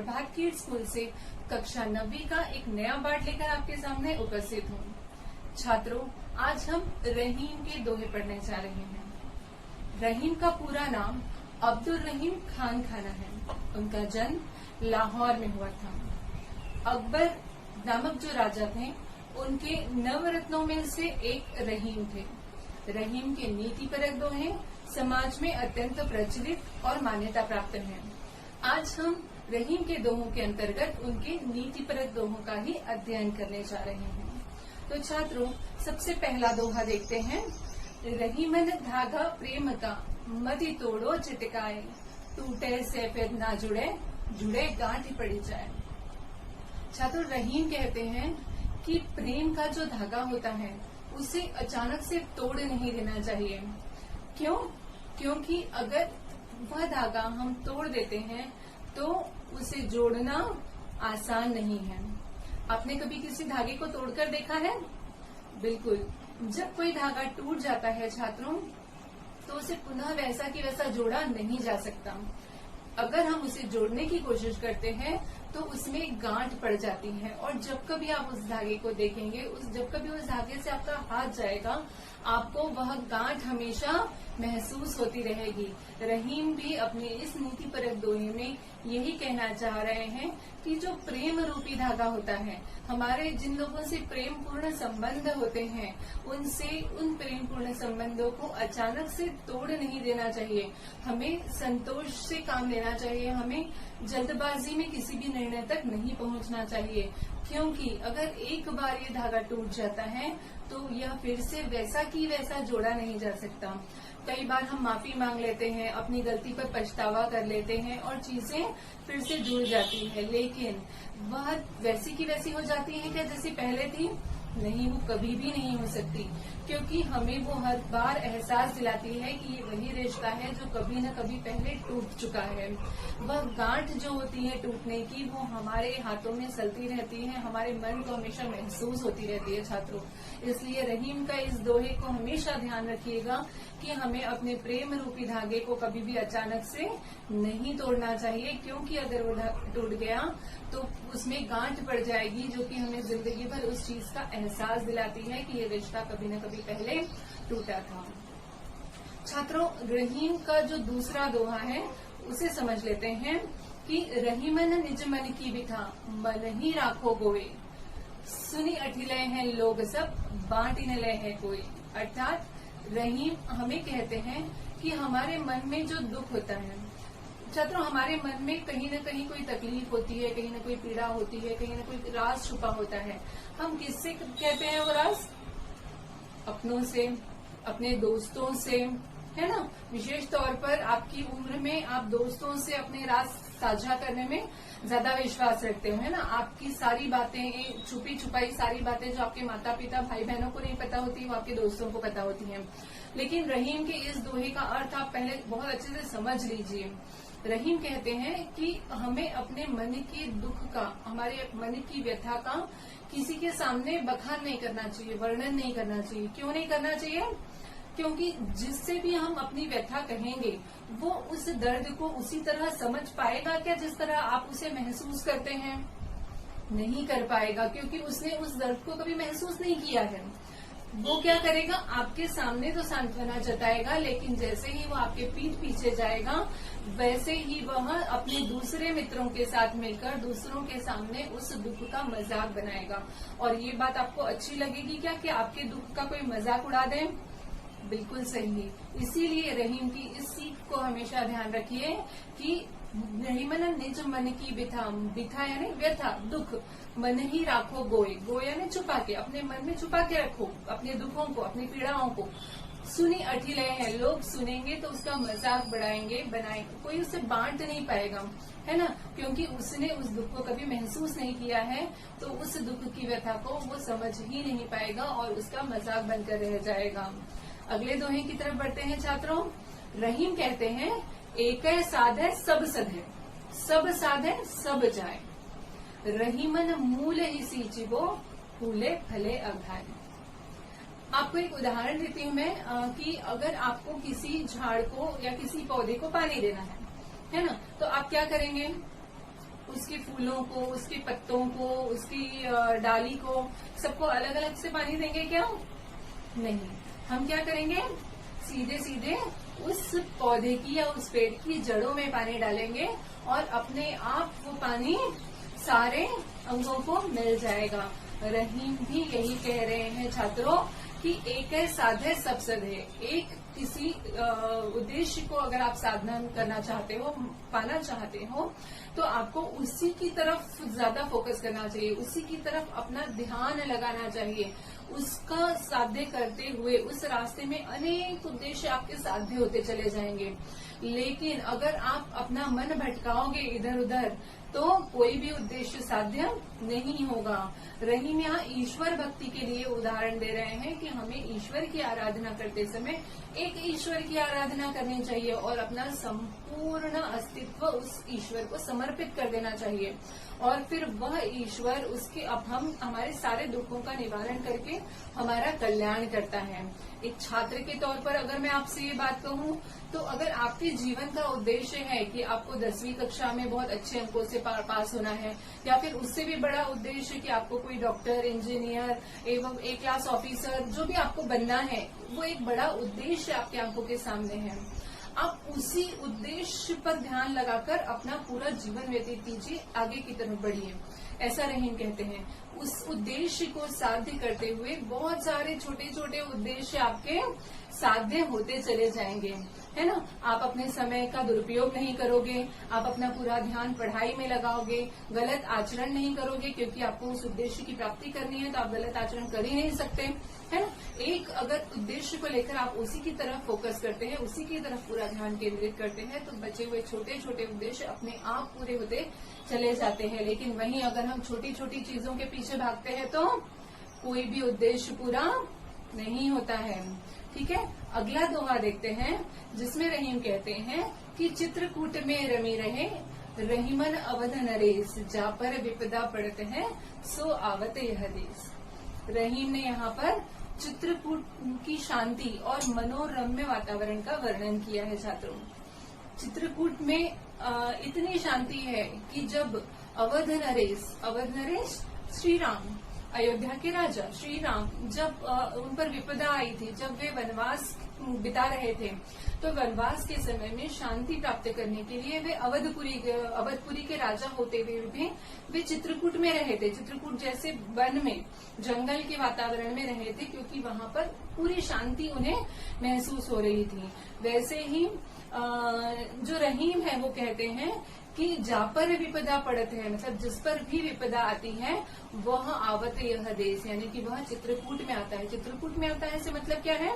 प्रभात kids school से कक्षा 9वीं का एक नया पाठ लेकर आपके सामने उपस्थित हूँ। छात्रों, आज हम रहीम के दोहे पढ़ने जा रहे हैं। रहीम का पूरा नाम अब्दुल रहीम खान खाना है। उनका जन्म लाहौर में हुआ था। अकबर नामक जो राजा थे, उनके नवरत्नों में से एक रहीम थे। रहीम के नीतिपरक दोहे समाज में अत्यंत प्रचलित और मान्यता प्राप्त हैं। आज हम रहीम के दोहों के अंतर्गत उनके नीतिपरक दोहों का ही अध्ययन करने जा रहे हैं। तो छात्रों, सबसे पहला दोहा देखते हैं। रहीमन धागा प्रेम का मति तोड़ो चिटकाए, टूटे से फिर ना जुड़े, जुड़े गांठ पड़ी जाए। छात्रों, रहीम कहते हैं कि प्रेम का जो धागा होता है उसे अचानक से तोड़ नहीं देना चाहिए। क्यों? क्योंकि अगर वह धागा हम तोड़ देते हैं तो उसे जोड़ना आसान नहीं है। आपने कभी किसी धागे को तोड़कर देखा है? बिल्कुल। जब कोई धागा टूट जाता है छात्रों, तो उसे पुनः वैसा की वैसा जोड़ा नहीं जा सकता। अगर हम उसे जोड़ने की कोशिश करते हैं तो उसमें गांठ पड़ जाती है, और जब कभी आप उस धागे को देखेंगे, जब कभी उस धागे से आपका हाथ जाएगा, आपको वह गांठ हमेशा महसूस होती रहेगी। रहीम भी अपने इस नीतिपरक दोहे में यही कहना चाह रहे हैं कि जो प्रेम रूपी धागा होता है, हमारे जिन लोगों से प्रेम पूर्ण संबंध होते हैं, उनसे उन प्रेम पूर्ण संबंधों को अचानक से तोड़ नहीं देना चाहिए। हमें संतोष से काम लेना चाहिए। हमें जल्दबाजी में किसी भी निर्णय तक नहीं पहुंचना चाहिए, क्योंकि अगर एक बार ये धागा टूट जाता है तो यह फिर से वैसा की वैसा जोड़ा नहीं जा सकता। कई बार हम माफी मांग लेते हैं, अपनी गलती पर पछतावा कर लेते हैं और चीजें फिर से जुड़ जाती है, लेकिन वह वैसी की वैसी हो जाती है क्या जैसी पहले थी? नहीं, वो कभी भी नहीं हो सकती, क्योंकि हमें वो हर बार एहसास दिलाती है कि ये वही रिश्ता है जो कभी न कभी पहले टूट चुका है। वह गांठ जो होती है टूटने की, वो हमारे हाथों में चलती रहती है, हमारे मन को हमेशा महसूस होती रहती है छात्रों। इसलिए रहीम का इस दोहे को हमेशा ध्यान रखिएगा कि हमें अपने प्रेम रूपी धागे को कभी भी अचानक से नहीं तोड़ना चाहिए, क्योंकि अगर वो टूट गया तो उसमें गांठ पड़ जाएगी, जो कि हमें जिंदगी भर उस चीज का एहसास दिलाती है कि ये रिश्ता कभी न कभी पहले टूटा था। छात्रों, रहीम का जो दूसरा दोहा है उसे समझ लेते हैं कि रहीमन निज मन की बिथा, मन ही राखो गोए, सुनी अठिलय हैं लोग सब, बांटी न लय है कोई। अर्थात रहीम हमें कहते हैं कि हमारे मन में जो दुख होता है छात्रों, हमारे मन में कहीं न कहीं कोई तकलीफ होती है, कहीं न कोई पीड़ा होती है, कहीं न कोई राज छुपा होता है। हम किससे कहते हैं वो राज? अपनों से, अपने दोस्तों से, है ना। विशेष तौर पर आपकी उम्र में आप दोस्तों से अपने राज साझा करने में ज्यादा विश्वास रखते हो, है ना। आपकी सारी बातें, छुपी छुपाई सारी बातें जो आपके माता पिता भाई बहनों को नहीं पता होती, वो आपके दोस्तों को पता होती हैं। लेकिन रहीम के इस दोहे का अर्थ आप पहले बहुत अच्छे से समझ लीजिए। रहीम कहते हैं कि हमें अपने मन के दुख का, हमारे मन की व्यथा का किसी के सामने बखान नहीं करना चाहिए, वर्णन नहीं करना चाहिए। क्यों नहीं करना चाहिए? क्योंकि जिससे भी हम अपनी व्यथा कहेंगे, वो उस दर्द को उसी तरह समझ पाएगा क्या जिस तरह आप उसे महसूस करते हैं? नहीं कर पाएगा, क्योंकि उसने उस दर्द को कभी महसूस नहीं किया है। वो क्या करेगा? आपके सामने तो सांत्वना जताएगा, लेकिन जैसे ही वो आपके पीठ पीछे जाएगा, वैसे ही वह अपने दूसरे मित्रों के साथ मिलकर दूसरों के सामने उस दुख का मजाक बनाएगा। और ये बात आपको अच्छी लगेगी क्या कि आपके दुख का कोई मजाक उड़ा दे? बिल्कुल सही। इसीलिए रहीम की इस सीख को हमेशा ध्यान रखिए कि रहीमन निज मन की बिथा, बिथा यानी व्यथा, दुख, मन ही राखो गोए, गोए यानी छुपा के, अपने मन में छुपा के रखो अपने दुखों को, अपनी पीड़ाओं को। सुनी अठिलय है, लोग सुनेंगे तो उसका मजाक बनाएंगे, कोई उसे बांट नहीं पाएगा, है ना, क्योंकि उसने उस दुख को कभी महसूस नहीं किया है, तो उस दुख की व्यथा को वो समझ ही नहीं पाएगा और उसका मजाक बनकर रह जाएगा। अगले दोहे की तरफ बढ़ते हैं छात्रों। रहीम कहते हैं, एक साधे सब सधे, सब साधे सब जाए, रहीमन मूल ही सींचिबो, फूले फले अघाए। आपको एक उदाहरण देती हूँ मैं कि अगर आपको किसी झाड़ को या किसी पौधे को पानी देना है ना, तो आप क्या करेंगे? उसके फूलों को, उसके पत्तों को, उसकी डाली को, सबको अलग अलग से पानी देंगे क्या? नहीं। हम क्या करेंगे? सीधे सीधे उस पौधे की या उस पेड़ की जड़ों में पानी डालेंगे और अपने आप वो पानी सारे अंगों को मिल जाएगा। रहीम भी यही कह रहे हैं छात्रों कि एक है साधे सब सधे। एक किसी उद्देश्य को अगर आप साधना करना चाहते हो, पाना चाहते हो, तो आपको उसी की तरफ ज्यादा फोकस करना चाहिए, उसी की तरफ अपना ध्यान लगाना चाहिए। उसका साध्य करते हुए उस रास्ते में अनेक उद्देश्य आपके साध्य होते चले जाएंगे। लेकिन अगर आप अपना मन भटकाओगे इधर उधर तो कोई भी उद्देश्य साध्य नहीं होगा। रहीम यहाँ ईश्वर भक्ति के लिए उदाहरण दे रहे हैं कि हमें ईश्वर की आराधना करते समय एक ईश्वर की आराधना करनी चाहिए और अपना संपूर्ण अस्तित्व उस ईश्वर को समर्पित कर देना चाहिए और फिर वह ईश्वर उसके अब हम हमारे सारे दुखों का निवारण करके हमारा कल्याण करता है। एक छात्र के तौर पर अगर मैं आपसे ये बात कहूँ तो अगर आपके जीवन का उद्देश्य है कि आपको 10वीं कक्षा में बहुत अच्छे अंकों से पास होना है या फिर उससे भी बड़ा उद्देश्य कि आपको कोई डॉक्टर, इंजीनियर एवं ए क्लास ऑफिसर जो भी आपको बनना है, वो एक बड़ा उद्देश्य आपके आंखों के सामने है। आप उसी उद्देश्य पर ध्यान लगाकर अपना पूरा जीवन व्यतीत कीजिए, आगे की तरफ बढ़िए, ऐसा रहीम कहते हैं। उस उद्देश्य को साध्य करते हुए बहुत सारे छोटे छोटे उद्देश्य आपके साध्य होते चले जाएंगे, है ना। आप अपने समय का दुरुपयोग नहीं करोगे, आप अपना पूरा ध्यान पढ़ाई में लगाओगे, गलत आचरण नहीं करोगे, क्योंकि आपको उस उद्देश्य की प्राप्ति करनी है तो आप गलत आचरण कर ही नहीं सकते, है ना। एक अगर उद्देश्य को लेकर आप उसी की तरफ फोकस करते हैं, उसी की तरफ पूरा ध्यान केंद्रित करते हैं तो बचे हुए छोटे छोटे उद्देश्य अपने आप पूरे होते चले जाते हैं। लेकिन वहीं अगर हम छोटी छोटी चीजों के पीछे भागते हैं तो कोई भी उद्देश्य पूरा नहीं होता है। ठीक है, अगला दोहा देखते हैं जिसमें रहीम कहते हैं कि चित्रकूट में रमी रहे रहीमन अवध नरेश, जा पर विपदा पड़ते हैं सो आवत यह देश। रहीम ने यहाँ पर चित्रकूट की शांति और मनोरम्य वातावरण का वर्णन किया है छात्रों। चित्रकूट में इतनी शांति है कि जब अवध नरेश श्री राम, अयोध्या के राजा श्री राम, जब उन पर विपदा आई थी, जब वे वनवास बिता रहे थे, तो वनवास के समय में शांति प्राप्त करने के लिए वे अवधपुरी के राजा होते हुए भी वे चित्रकूट में रहे थे। चित्रकूट जैसे वन में, जंगल के वातावरण में रहे थे, क्योंकि वहां पर पूरी शांति उन्हें महसूस हो रही थी। वैसे ही जो रहीम है वो कहते हैं कि जा पर विपदा पड़त है, मतलब जिस पर भी विपदा आती है वह आवत यह देश, यानी कि वह चित्रकूट में आता है। चित्रकूट में आता है से मतलब क्या है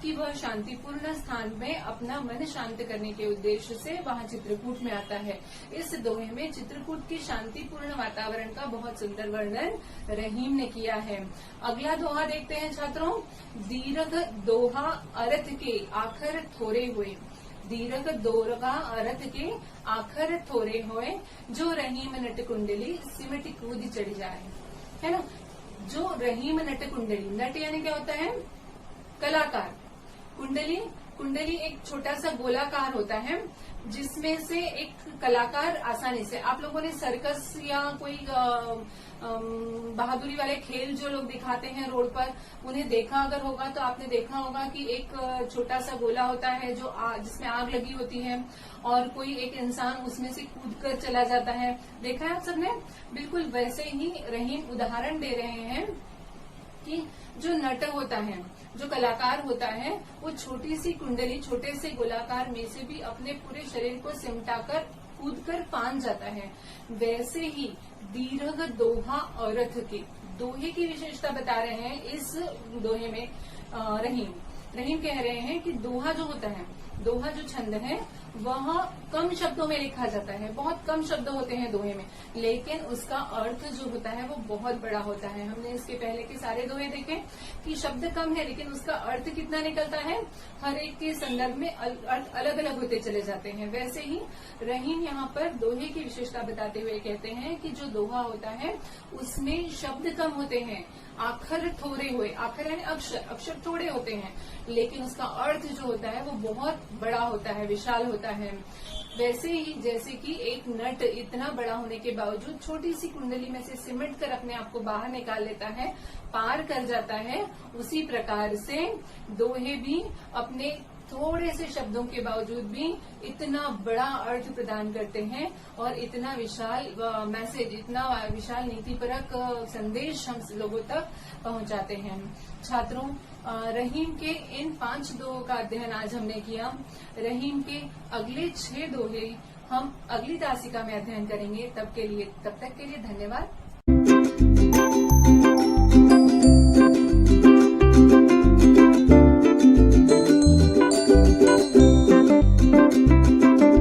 कि वह शांतिपूर्ण स्थान में अपना मन शांत करने के उद्देश्य से वहां चित्रकूट में आता है। इस दोहे में चित्रकूट के शांतिपूर्ण वातावरण का बहुत सुंदर वर्णन रहीम ने किया है। अगला दोहा देखते हैं छात्रों। दीर्घ दोहा अर्थ के आखर थोरे हुए, दीर्घ दोरगा अर्थ के आखर थोरे हुए, जो रहीम नट कुंडली सिमट कूद चढ़ जाए, है ना। जो रहीम नट कुंडली, नट यानी क्या होता है? कलाकार। कुंडली एक छोटा सा गोलाकार होता है जिसमें से एक कलाकार आसानी से, आप लोगों ने सर्कस या कोई बहादुरी वाले खेल जो लोग दिखाते हैं रोड पर, उन्हें देखा अगर होगा तो आपने देखा होगा कि एक छोटा सा गोला होता है जो जिसमें आग लगी होती है और कोई एक इंसान उसमें से कूदकर चला जाता है। देखा है आप सबने? बिल्कुल वैसे ही रहीम उदाहरण दे रहे हैं कि जो नट होता है, जो कलाकार होता है, वो छोटी सी कुंडली, छोटे से गोलाकार में से भी अपने पूरे शरीर को सिमटाकर कूदकर फांद जाता है। वैसे ही दीर्घ दोहा अर्थ के, दोहे की विशेषता बता रहे हैं इस दोहे में रहीम कह रहे हैं कि दोहा जो होता है, दोहा जो छंद है वह कम शब्दों में लिखा जाता है, बहुत कम शब्द होते हैं दोहे में, लेकिन उसका अर्थ जो होता है वो बहुत बड़ा होता है। हमने इसके पहले के सारे दोहे देखे कि शब्द कम है लेकिन उसका अर्थ कितना निकलता है, हर एक के संदर्भ में अर्थ अलग अलग होते चले जाते हैं। वैसे ही रहीम यहाँ पर दोहे की विशेषता बताते हुए कहते हैं कि जो दोहा होता है उसमें शब्द कम होते हैं, आखर थोड़े हुए, आखर यानी अक्षर थोड़े होते हैं, लेकिन उसका अर्थ जो होता है वो बहुत बड़ा होता है, विशाल होता है। वैसे ही जैसे कि एक नट इतना बड़ा होने के बावजूद छोटी सी कुंडली में से सिमट कर अपने आप को बाहर निकाल लेता है, पार कर जाता है, उसी प्रकार से दोहे भी अपने थोड़े से शब्दों के बावजूद भी इतना बड़ा अर्थ प्रदान करते हैं और इतना विशाल मैसेज, इतना विशाल नीतिपरक संदेश हम लोगों तक पहुंचाते हैं। छात्रों, रहीम के इन 5 दोहों का अध्ययन आज हमने किया। रहीम के अगले 6 दोहे हम अगली तासिका में अध्ययन करेंगे। तब तक के लिए धन्यवाद।